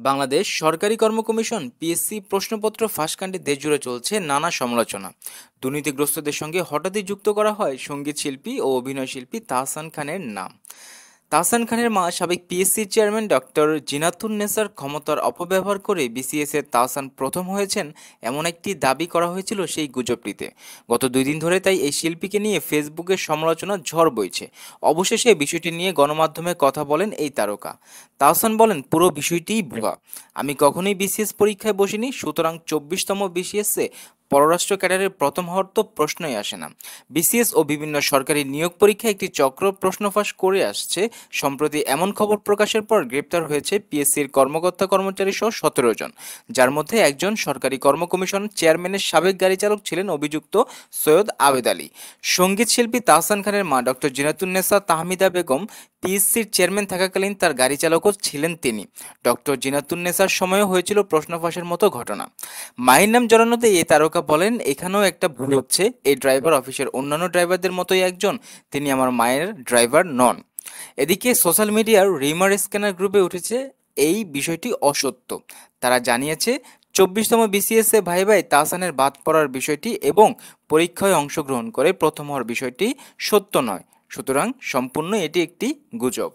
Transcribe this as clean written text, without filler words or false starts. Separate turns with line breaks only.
বাংলাদেশ সরকারি কর্ম commission PSC প্রশ্নপত্র ফাঁসকাণ্ডে দেশজুড়ে চলছে নানা সমালোচনা। দুর্নীতিগ্রস্তদের সঙ্গে হঠাৎই যুক্ত করা হয় সঙ্গীত শিল্পী ও অভিনয় শিল্পী তাহসান খানের নাম। তাহসান খানের মা সাবেক PSC chairman doctor Zinatun Nesar ক্ষমতার অপব্যবহার করে বিসিএস এর তাহসান প্রথম হয়েছেন, এমন একটি দাবি করা হয়েছিল সেই গুজবটিতে। গত 2 দিন ধরে তাই এই শিল্পীকে নিয়ে ফেসবুকে সমালোচনার ঝড় বইছে। অবশেষে বিষয়টি নিয়ে গণমাধ্যমে কথা বলেন এই তারকা। তাহসান বলেন, পুরো বিষয়টিই ভুয়া। আমি কখনোই বিসিএস পরীক্ষায় বসিনি, সুতরাং 24তম বিসিএসে পররাষ্ট্র ক্যাডারের প্রথম হওয়ার তো প্রশ্নই আসে না। বিসিএস ও বিভিন্ন সরকারি নিয়োগ পরীক্ষায় একটি চক্র প্রশ্ন ফাঁস করে আসছে। সম্প্রতি এমন খবর প্রকাশের পর গ্রেপ্তার হয়েছে পিএসসির কর্মকর্তা কর্মচারী সহ 17 জন, যার মধ্যে একজন সরকারি কর্ম কমিশন চেয়ারম্যানের সাবেক গাড়ি চালক ছিলেন অভিযুক্ত সৈয়দ আবেদ আলী। সঙ্গীত শিল্পী তাহসান খানের মা ডক্টর জিনাতুন্নেসা তাহমিদা বেগম পিএসসির চেয়ারম্যান থাকাকালীন তার গাড়ি চালকও ছিলেন তিনি। ডক্টর জিনাতুন্নেসার সময়ও হয়েছিল প্রশ্ন ফাঁসের মতো ঘটনা। মায়ের নাম জড়ানোতে এই তারকা বলেন, এখানেও একটা ভুল হচ্ছে। এই ড্রাইভার অফিসের অন্যান্য ড্রাইভারদের মতোই একজন, তিনি আমার মায়ের ড্রাইভার নন। এদিকে সোশ্যাল মিডিয়ার রিমার স্ক্যানার গ্রুপে উঠেছে এই বিষয়টি অসত্য। তারা জানিয়েছে 24তম বিসিএস এ ভাই ভাই তাহসানের বাদ পড়ার বিষয়টি এবং পরীক্ষায় অংশগ্রহণ করে প্রথম হওয়ার বিষয়টি সত্য নয়। সুতরাং সম্পূর্ণ এটি একটি গুজব।